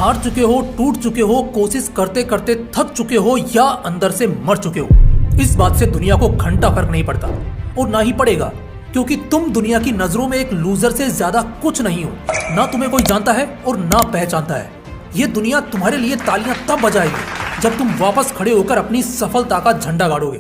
हार चुके हो, टूट चुके हो, कोशिश करते करते थक चुके हो या अंदर से मर चुके हो, इस बात से दुनिया को घंटा फर्क नहीं पड़ता और ना ही पड़ेगा, क्योंकि तुम दुनिया की नजरों में एक लूजर से ज्यादा कुछ नहीं हो। ना तुम्हें कोई जानता है और ना पहचानता है। ये दुनिया तुम्हारे लिए तालियां तब बजाएगी जब तुम वापस खड़े होकर अपनी सफलता का झंडा गाड़ोगे।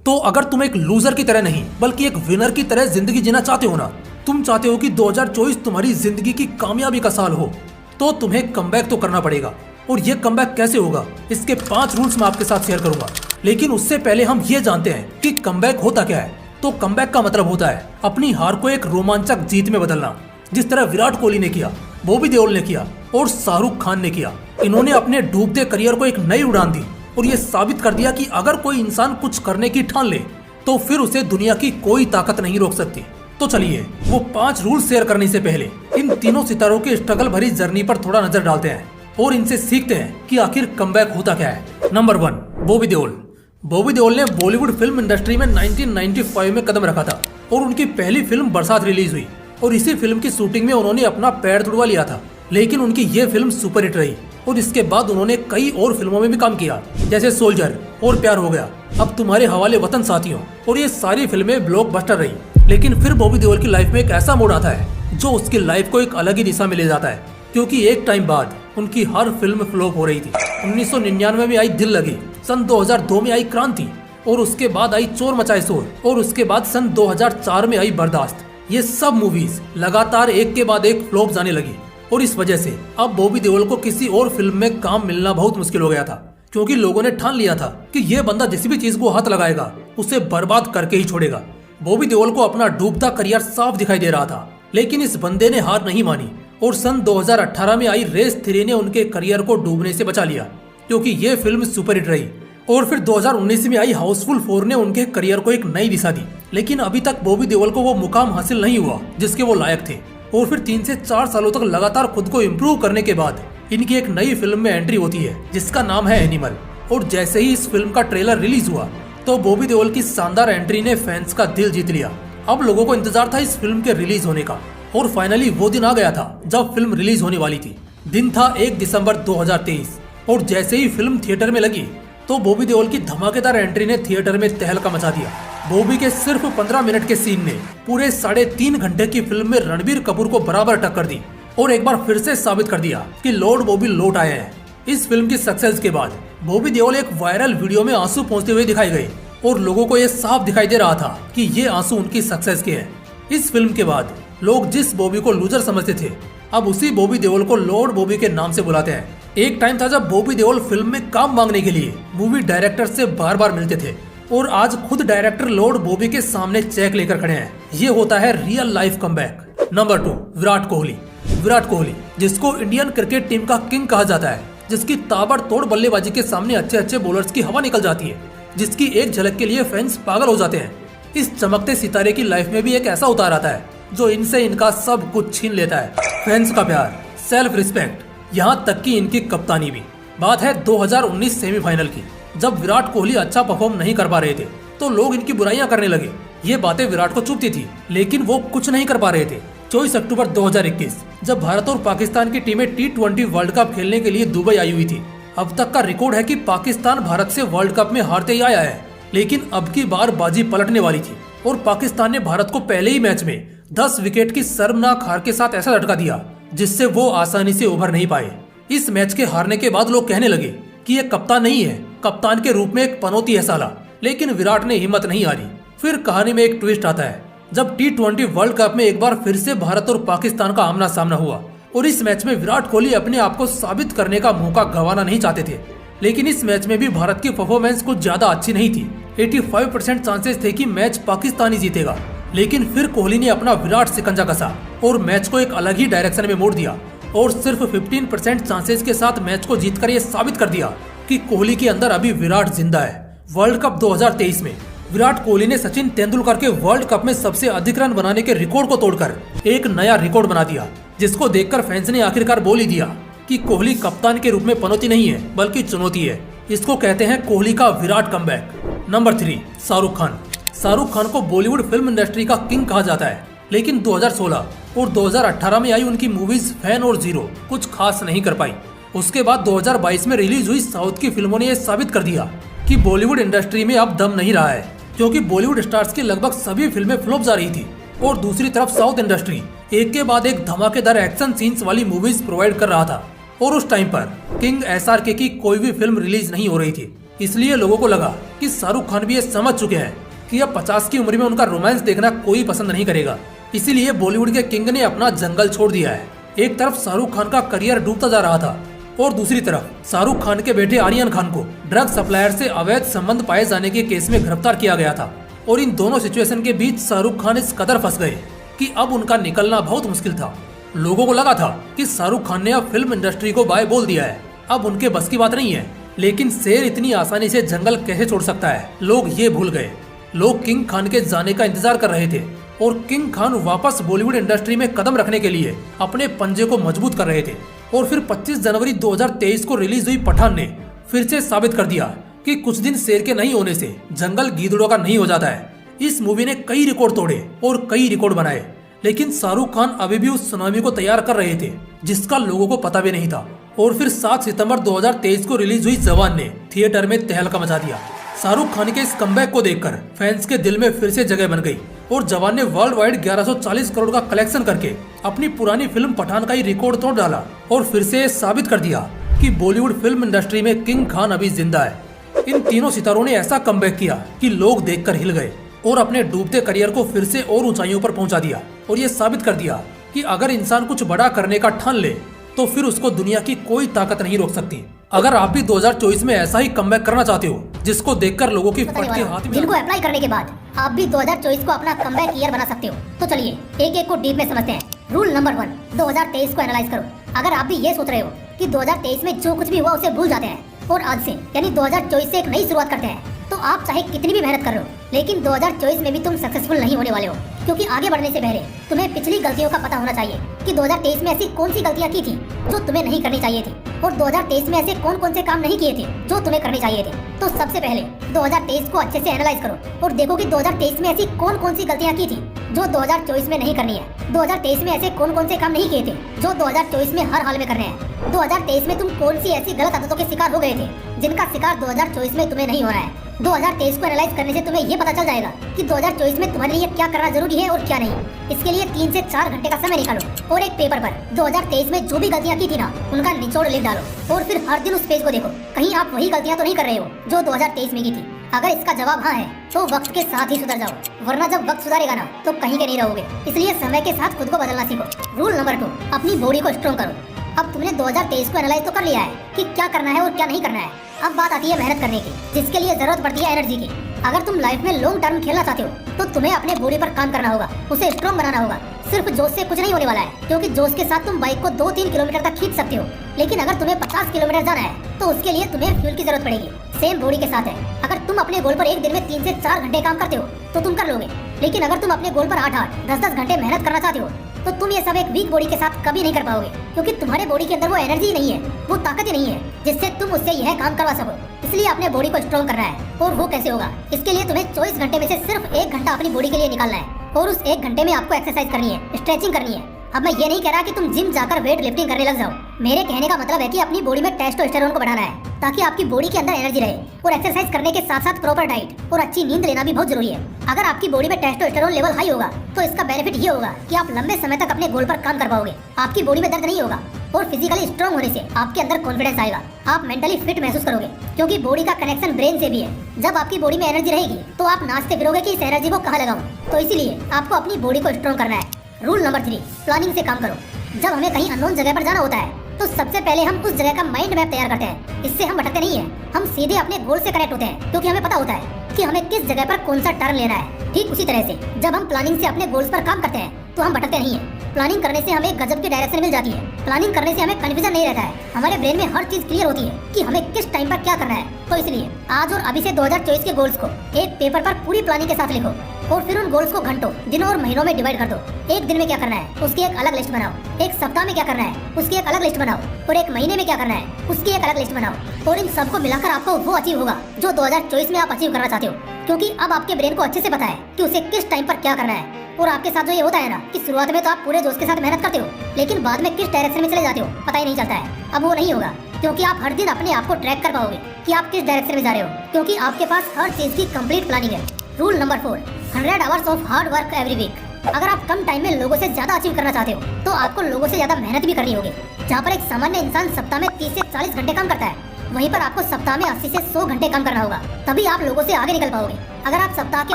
तो अगर तुम एक लूजर की तरह नहीं बल्कि एक विनर की तरह जिंदगी जीना चाहते हो ना, तुम चाहते हो कि 2024 तुम्हारी जिंदगी की कामयाबी का साल हो, तो तुम्हें कमबैक तो करना पड़ेगा। और ये कमबैक कैसे होगा, इसके 5 रूल्स मैं आपके साथ शेयर करूंगा। लेकिन उससे पहले हम ये जानते हैं कि कमबैक होता क्या है। तो कमबैक का मतलब होता है अपनी हार को एक रोमांचक जीत में बदलना, जिस तरह विराट कोहली ने किया, बॉबी देओल ने किया और शाहरुख खान ने किया। इन्होंने अपने डूबते करियर को एक नई उड़ान दी और ये साबित कर दिया कि अगर कोई इंसान कुछ करने की ठान ले तो फिर उसे दुनिया की कोई ताकत नहीं रोक सकती। तो चलिए वो 5 रूल शेयर करने से पहले इन तीनों सितारों की स्ट्रगल भरी जर्नी पर थोड़ा नजर डालते हैं और इनसे सीखते हैं कि आखिर कमबैक होता क्या है। नंबर 1, बॉबी देओल। बॉबी देओल ने बॉलीवुड फिल्म इंडस्ट्री में 1995 में कदम रखा था और उनकी पहली फिल्म बरसात रिलीज हुई और इसी फिल्म की शूटिंग में उन्होंने अपना पैर तुड़वा लिया था। लेकिन उनकी ये फिल्म सुपरहिट रही और इसके बाद उन्होंने कई और फिल्मों में भी काम किया, जैसे सोल्जर और प्यार हो गया, अब तुम्हारे हवाले वतन साथियों, और ये सारी फिल्में ब्लॉकबस्टर रही। लेकिन फिर बॉबी देओल की लाइफ में एक ऐसा मोड़ आता है जो उसकी लाइफ को एक अलग ही दिशा में ले जाता है, क्योंकि एक टाइम बाद उनकी हर फिल्म फ्लॉप हो रही थी। 1999 में आई दिल लगी, सन 2002 में आई क्रांति और उसके बाद आई चोर मचाए शोर और उसके बाद सन 2004 में आई बर्दाश्त। ये सब मूवीज लगातार एक के बाद एक फ्लॉप जाने लगी और इस वजह से अब बॉबी देओल को किसी और फिल्म में काम मिलना बहुत मुश्किल हो गया था, क्योंकि लोगों ने ठान लिया था कि ये बंदा जिस भी चीज को हाथ लगाएगा उसे बर्बाद करके ही छोड़ेगा। बॉबी देओल को अपना डूबता करियर साफ दिखाई दे रहा था, लेकिन इस बंदे ने हार नहीं मानी और सन 2018 में आई रेस 3 ने उनके करियर को डूबने से बचा लिया, क्योंकि ये फिल्म सुपरहिट रही। और फिर 2019 में आई हाउसफुल 4 ने उनके करियर को एक नई दिशा दी। लेकिन अभी तक बॉबी देओल को वो मुकाम हासिल नहीं हुआ जिसके वो लायक थे और फिर 3 से 4 सालों तक लगातार खुद को इम्प्रूव करने के बाद इनकी एक नई फिल्म में एंट्री होती है जिसका नाम है एनिमल। और जैसे ही इस फिल्म का ट्रेलर रिलीज हुआ तो बॉबी देओल की शानदार एंट्री ने फैंस का दिल जीत लिया। अब लोगों को इंतजार था इस फिल्म के रिलीज होने का और फाइनली वो दिन आ गया था जब फिल्म रिलीज होने वाली थी। दिन था 1 दिसंबर 2023 और जैसे ही फिल्म थिएटर में लगी तो बॉबी देओल की धमाकेदार एंट्री ने थिएटर में तहलका मचा दिया। बॉबी के सिर्फ 15 मिनट के सीन ने पूरे 3.5 घंटे की फिल्म में रणबीर कपूर को बराबर टक्कर दी और एक बार फिर से साबित कर दिया कि लॉर्ड बॉबी लौट आए हैं। इस फिल्म की सक्सेस के बाद बॉबी देओल एक वायरल वीडियो में आंसू पोंछते हुए दिखाई गए और लोगों को यह साफ दिखाई दे रहा था कि ये आंसू उनकी सक्सेस के हैं। इस फिल्म के बाद लोग जिस बॉबी को लूजर समझते थे अब उसी बॉबी देओल को लॉर्ड बॉबी के नाम से बुलाते हैं। एक टाइम था जब बॉबी देओल फिल्म में काम मांगने के लिए मूवी डायरेक्टर से बार बार मिलते थे और आज खुद डायरेक्टर लॉर्ड बॉबी के सामने चेक लेकर खड़े हैं। ये होता है real life comeback. Number 2, Virat Kohli. Virat Kohli, जिसको इंडियन क्रिकेट टीम का किंग कहा जाता है, जिसकी ताबड़तोड़ बल्लेबाजी के सामने अच्छे अच्छे बॉलर्स की हवा निकल जाती है, जिसकी एक झलक के लिए फैंस पागल हो जाते हैं। इस चमकते सितारे की लाइफ में भी एक ऐसा उतार आता है जो इनसे इनका सब कुछ छीन लेता है। फैंस का प्यार, सेल्फ रिस्पेक्ट, यहाँ तक कि इनकी कप्तानी भी। बात है 2019 सेमीफाइनल की, जब विराट कोहली अच्छा परफॉर्म नहीं कर पा रहे थे तो लोग इनकी बुराइयां करने लगे। ये बातें विराट को चुभती थी, लेकिन वो कुछ नहीं कर पा रहे थे। 24 अक्टूबर 2021 जब भारत और पाकिस्तान की टीमें T20 वर्ल्ड कप खेलने के लिए दुबई आई हुई थी। अब तक का रिकॉर्ड है कि पाकिस्तान भारत से वर्ल्ड कप में हारते ही आया है, लेकिन अब की बार बाजी पलटने वाली थी और पाकिस्तान ने भारत को पहले ही मैच में 10 विकेट की शर्मनाक हार के साथ ऐसा झटका दिया जिससे वो आसानी से उभर नहीं पाए। इस मैच के हारने के बाद लोग कहने लगे कि ये कप्तान नहीं है, कप्तान के रूप में एक पनौती है साला। लेकिन विराट ने हिम्मत नहीं हारी। फिर कहानी में एक ट्विस्ट आता है जब T20 वर्ल्ड कप में एक बार फिर से भारत और पाकिस्तान का आमना सामना हुआ और इस मैच में विराट कोहली अपने आप को साबित करने का मौका गंवाना नहीं चाहते थे। लेकिन इस मैच में भी भारत की परफॉर्मेंस कुछ ज्यादा अच्छी नहीं थी। 85% चांसेस थे कि मैच पाकिस्तान ही जीतेगा, लेकिन फिर कोहली ने अपना विराट शिकंजा कसा और मैच को एक अलग ही डायरेक्शन में मोड़ दिया और सिर्फ 15% चांसेस के साथ मैच को जीतकर ये साबित कर दिया कि कोहली के अंदर अभी विराट जिंदा है। वर्ल्ड कप 2023 में विराट कोहली ने सचिन तेंदुलकर के वर्ल्ड कप में सबसे अधिक रन बनाने के रिकॉर्ड को तोड़कर एक नया रिकॉर्ड बना दिया, जिसको देखकर फैंस ने आखिरकार बोल ही दिया कि कोहली कप्तान के रूप में पनौती नहीं है बल्कि चुनौती है। इसको कहते हैं कोहली का विराट कमबैक। नंबर 3, शाहरुख खान। शाहरुख खान को बॉलीवुड फिल्म इंडस्ट्री का किंग कहा जाता है, लेकिन 2016 और 2018 में आई उनकी मूवीज फैन और जीरो कुछ खास नहीं कर पाई। उसके बाद 2022 में रिलीज हुई साउथ की फिल्मों ने यह साबित कर दिया कि बॉलीवुड इंडस्ट्री में अब दम नहीं रहा है, क्योंकि बॉलीवुड स्टार्स की लगभग सभी फिल्में फ्लॉप जा रही थी और दूसरी तरफ साउथ इंडस्ट्री एक के बाद एक धमाकेदार एक्शन सीन्स वाली मूवीज प्रोवाइड कर रहा था। और उस टाइम पर किंग SRK की कोई भी फिल्म रिलीज नहीं हो रही थी, इसलिए लोगों को लगा कि शाहरुख खान भी ये समझ चुके हैं कि अब 50 की उम्र में उनका रोमांस देखना कोई पसंद नहीं करेगा। इसीलिए बॉलीवुड के किंग ने अपना जंगल छोड़ दिया है। एक तरफ शाहरुख खान का करियर डूबता जा रहा था और दूसरी तरफ शाहरुख खान के बेटे आर्यन खान को ड्रग सप्लायर से अवैध संबंध पाए जाने के केस में गिरफ्तार किया गया था। और इन दोनों सिचुएशन के बीच शाहरुख खान इस कदर फंस गए कि अब उनका निकलना बहुत मुश्किल था। लोगों को लगा था कि शाहरुख खान ने अब फिल्म इंडस्ट्री को बाय बोल दिया है, अब उनके बस की बात नहीं है। लेकिन शेर इतनी आसानी से जंगल कैसे छोड़ सकता है, लोग ये भूल गए। लोग किंग खान के जाने का इंतजार कर रहे थे और किंग खान वापस बॉलीवुड इंडस्ट्री में कदम रखने के लिए अपने पंजे को मजबूत कर रहे थे। और फिर 25 जनवरी 2023 को रिलीज हुई पठान ने फिर से साबित कर दिया कि कुछ दिन शेर के नहीं होने से जंगल गीदड़ों का नहीं हो जाता है। इस मूवी ने कई रिकॉर्ड तोड़े और कई रिकॉर्ड बनाए, लेकिन शाहरुख खान अभी भी उस सुनामी को तैयार कर रहे थे जिसका लोगों को पता भी नहीं था। और फिर 7 सितंबर 2023 को रिलीज हुई जवान ने थिएटर में तहलका मचा दिया। शाहरुख खान के इस कमबैक को देखकर फैंस के दिल में फिर से जगह बन गई और जवान ने वर्ल्ड वाइड 1140 करोड़ का कलेक्शन करके अपनी पुरानी फिल्म पठान का ही रिकॉर्ड तोड़ डाला और फिर से साबित कर दिया कि बॉलीवुड फिल्म इंडस्ट्री में किंग खान अभी जिंदा है। इन तीनों सितारों ने ऐसा कमबैक किया कि लोग देखकर हिल गए और अपने डूबते करियर को फिर से और ऊंचाइयों पर पहुंचा दिया और ये साबित कर दिया कि अगर इंसान कुछ बड़ा करने का ठान ले तो फिर उसको दुनिया की कोई ताकत नहीं रोक सकती। अगर आप भी 2024 में ऐसा ही कमबैक करना चाहते हो जिसको देखकर लोगों की फटके हाथ में, जिनको अप्लाई करने के बाद आप भी 2024 को अपना कमबैक ईयर बना सकते हो, तो चलिए एक एक को डीप में समझते हैं। रूल नंबर 1, 2023 को एनालाइज करो। अगर आप भी ये सोच रहे हो कि 2023 में जो कुछ भी हुआ उसे भूल जाते हैं और आज से यानी 2024 से एक नई शुरुआत करते हैं, तो आप चाहे कितनी भी मेहनत कर लो, लेकिन 2024 में भी तुम सक्सेसफुल नहीं होने वाले हो। क्योंकि आगे बढ़ने से पहले तुम्हें पिछली गलतियों का पता होना चाहिए कि 2023 में ऐसी कौन सी गलतियां की थी जो तुम्हें नहीं करनी चाहिए थी और 2023 में ऐसे कौन कौन से काम नहीं किए थे जो तुम्हें करने चाहिए थे। तो सबसे पहले 2023 को अच्छे से एनालाइज करो और देखो कि 2023 में ऐसी कौन कौन सी गलतियां की थी जो 2024 में नहीं करनी है। 2023 में ऐसे कौन कौन से काम नहीं किए थे जो 2024 में हर हाल में करने हैं। 2023 में तुम कौन सी ऐसी गलत आदतों के शिकार हो गए थे जिनका शिकार 2024 में तुम्हें नहीं होना है। 2023 को एनालाइज करने से तुम्हें ये पता चल जाएगा कि 2024 में तुम्हारे लिए क्या करना जरूरी है और क्या नहीं। इसके लिए 3 से 4 घंटे का समय निकालो और एक पेपर पर 2023 में जो भी गलतियां की थी ना, उनका निचोड़ लिख डालो और फिर हर दिन उस पेज को देखो, कहीं आप वही गलतियां तो नहीं कर रहे हो जो 2023 में की थी। अगर इसका जवाब हाँ है तो वक्त के साथ ही सुधर जाओ, वरना जब वक्त सुधारेगा ना तो कहीं के नहीं रहोगे। इसलिए समय के साथ खुद को बदलना सीखो। रूल नंबर 2, अपनी बॉडी को स्ट्रॉन्ग करो। अब तुमने 2023 को एनालाइज तो कर लिया है कि क्या करना है और क्या नहीं करना है। अब बात आती है मेहनत करने की, जिसके लिए जरूरत पड़ती है एनर्जी की। अगर तुम लाइफ में लॉन्ग टर्म खेलना चाहते हो तो तुम्हें अपने बॉडी पर काम करना होगा, उसे स्ट्रॉन्ग बनाना होगा। सिर्फ जोश से कुछ नहीं होने वाला है, क्योंकि जोश के साथ तुम बाइक को 2-3 किलोमीटर तक खींच सकते हो, लेकिन अगर तुम्हें 50 किलोमीटर जाना है तो उसके लिए तुम्हें फ्यूल की जरूरत पड़ेगी। सेम बॉडी के साथ है। अगर तुम अपने गोल पर एक दिन में 3 से 4 घंटे काम करते हो तो तुम कर लोगे, लेकिन अगर तुम अपने गोल पर 8-8, 10-10 घंटे मेहनत करना चाहते हो तो तुम ये सब एक वीक बॉडी के साथ कभी नहीं कर पाओगे, क्योंकि तुम्हारे बॉडी के अंदर वो एनर्जी नहीं है, वो ताकत ही नहीं है जिससे तुम उससे यह काम करवा सको। इसलिए अपने बॉडी को स्ट्रॉन्ग करना है। और वो कैसे होगा? इसके लिए तुम्हें 24 घंटे में से सिर्फ 1 घंटा अपनी बॉडी के लिए निकालना है और उस 1 घंटे में आपको एक्सरसाइज करनी है, स्ट्रेचिंग करनी है। अब मैं ये नहीं कह रहा कि तुम जिम जाकर वेट लिफ्टिंग करने लग जाओ। मेरे कहने का मतलब है कि अपनी बॉडी में टेस्टोस्टेरोन को बढ़ाना है ताकि आपकी बॉडी के अंदर एनर्जी रहे। और एक्सरसाइज करने के साथ साथ प्रॉपर डाइट और अच्छी नींद लेना भी बहुत जरूरी है। अगर आपकी बॉडी में टेस्टोस्टेरोन लेवल हाई होगा तो इसका बेनिफिट ये होगा कि आप लंबे समय तक अपने गोल पर काम कर पाओगे, आपकी बॉडी में दर्द नहीं होगा और फिजिकली स्ट्रॉन्ग होने से आपके अंदर कॉन्फिडेंस आएगा, आप मेंटली फिट महसूस करोगे, क्योंकि बॉडी का कनेक्शन ब्रेन से भी है। जब आपकी बॉडी में एनर्जी रहेगी तो आप नाचते फिरोगे कि इस एनर्जी को कहाँ लगाऊं। तो इसीलिए आपको अपनी बॉडी को स्ट्रॉन्ग करना है। रूल नंबर 3, प्लानिंग से काम करो। जब हमें कहीं अननोन जगह पर जाना होता है तो सबसे पहले हम उस जगह का माइंड मैप तैयार करते हैं। इससे हम भटकते नहीं हैं, हम सीधे अपने गोल से कनेक्ट होते हैं, क्योंकि हमें पता होता है कि हमें किस जगह पर कौन सा टर्न लेना है। ठीक उसी तरह से जब हम प्लानिंग से अपने गोल्स पर काम करते हैं तो हम भटकते नहीं हैं। प्लानिंग करने से हमें गजब की डायरेक्शन मिल जाती है। प्लानिंग करने से हमें कन्फ्यूजन नहीं रहता है, हमारे ब्रेन में हर चीज क्लियर होती है कि हमें किस टाइम पर क्या करना है। तो इसलिए आज और अभी से 2024 के गोल्स को एक पेपर पर पूरी प्लानिंग के साथ लिखो और फिर उन गोल्स को घंटों, दिनों और महीनों में डिवाइड कर दो। एक दिन में क्या करना है उसकी एक अलग लिस्ट बनाओ, एक सप्ताह में क्या करना है उसकी एक अलग लिस्ट बनाओ और एक महीने में क्या करना है उसकी एक अलग लिस्ट बनाओ। और इन सबको मिलाकर आपको वो अचीव होगा जो 2024 में आप अचीव करना चाहते हो। क्योंकि अब आपके ब्रेन को अच्छे से पता है कि उसे किस टाइम पर क्या करना है। और आपके साथ जो ये होता है ना कि शुरुआत में तो आप पूरे जोश के साथ मेहनत करते हो, लेकिन बाद में किस डायरेक्शन में चले जाते हो पता ही नहीं चलता है। अब वो नहीं होगा, क्योंकि आप हर दिन अपने आप को ट्रैक कर पाओगे कि आप किस डायरेक्शन में जा रहे हो, क्योंकि आपके पास हर चीज की कंप्लीट प्लानिंग है। Rule number 4, 100 hours of hard work every week. अगर आप कम टाइम में लोगों से ज्यादा अचीव करना चाहते हो तो आपको लोगों से ज्यादा मेहनत भी करनी होगी। जहाँ पर एक सामान्य इंसान सप्ताह में 30 से 40 घंटे काम करता है, वहीं पर आपको सप्ताह में 80 से 100 घंटे काम करना होगा, तभी आप लोगों से आगे निकल पाओगे। अगर आप सप्ताह के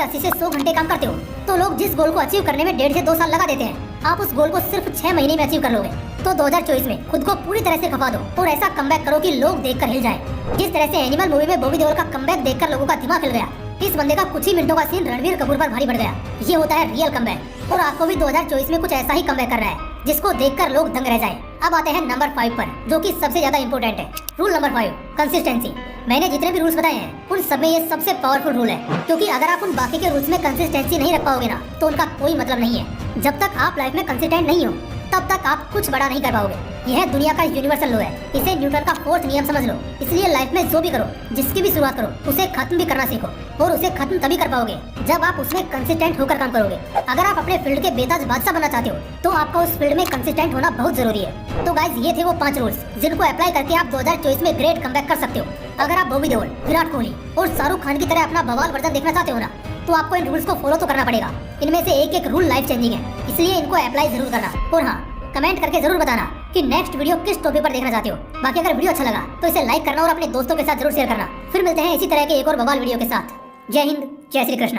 80 से 100 घंटे काम करते हो तो लोग जिस गोल को अचीव करने में 1.5 से 2 साल लगा देते हैं, आप उस गोल को सिर्फ 6 महीने में अचीव कर लोगे। तो 2024 में खुद को पूरी तरह से खपा दो और ऐसा कमबैक करो कि लोग देखकर हिल जाएं। जिस तरह से एनिमल मूवी में बॉबी देओल का कमबैक देखकर लोगों का दिमाग हिल गया, इस बंदे का कुछ ही मिनटों का सीन रणवीर कपूर पर भारी पड़ गया। ये होता है रियल कमबैक, और आपको भी 2024 में कुछ ऐसा ही कमबैक करना है जिसको देखकर लोग दंग रह जाएं। अब आते हैं नंबर 5 पर, जो कि सबसे ज्यादा इंपॉर्टेंट है। Rule number 5, consistency. मैंने जितने भी रूल्स बताए हैं उन सब में ये सबसे पावरफुल रूल है, क्योंकि अगर आप उन बाकी के रूल्स में कंसिस्टेंसी नहीं रख पाओगे ना तो उनका कोई मतलब नहीं है। जब तक आप लाइफ में कंसिस्टेंट नहीं हो तब तक आप कुछ बड़ा नहीं कर पाओगे। यह दुनिया का यूनिवर्सल लॉ है, इसे न्यूटन का 4th नियम समझ लो। इसलिए लाइफ में जो भी करो, जिसकी भी शुरुआत करो, उसे खत्म भी करना सीखो, और उसे खत्म तभी कर पाओगे जब आप उसमें कंसिस्टेंट होकर काम करोगे। अगर आप अपने फील्ड के बेताज बादशाह बनना चाहते हो तो आपका उस फील्ड में कंसिस्टेंट होना बहुत जरूरी है। तो गाइस, ये थे वो 5 रूल्स जिनको अप्लाई करके आप 2024 में ग्रेट कमबैक कर सकते हो। अगर आप बॉबी देओल, विराट कोहली और शाहरुख खान की तरह अपना बवाल वर्जन देखना चाहते हो ना, तो आपको इन रूल्स को फॉलो तो करना पड़ेगा। इनमें से एक एक रूल लाइफ चेंजिंग है, इसलिए इनको अप्लाई जरूर करना। और हाँ, कमेंट करके जरूर बताना कि नेक्स्ट वीडियो किस टॉपिक पर देखना चाहते हो। बाकी अगर वीडियो अच्छा लगा तो इसे लाइक करना और अपने दोस्तों के साथ जरूर शेयर करना। फिर मिलते हैं इसी तरह के एक और बवाल वीडियो के साथ। जय हिंद, जय श्री कृष्ण।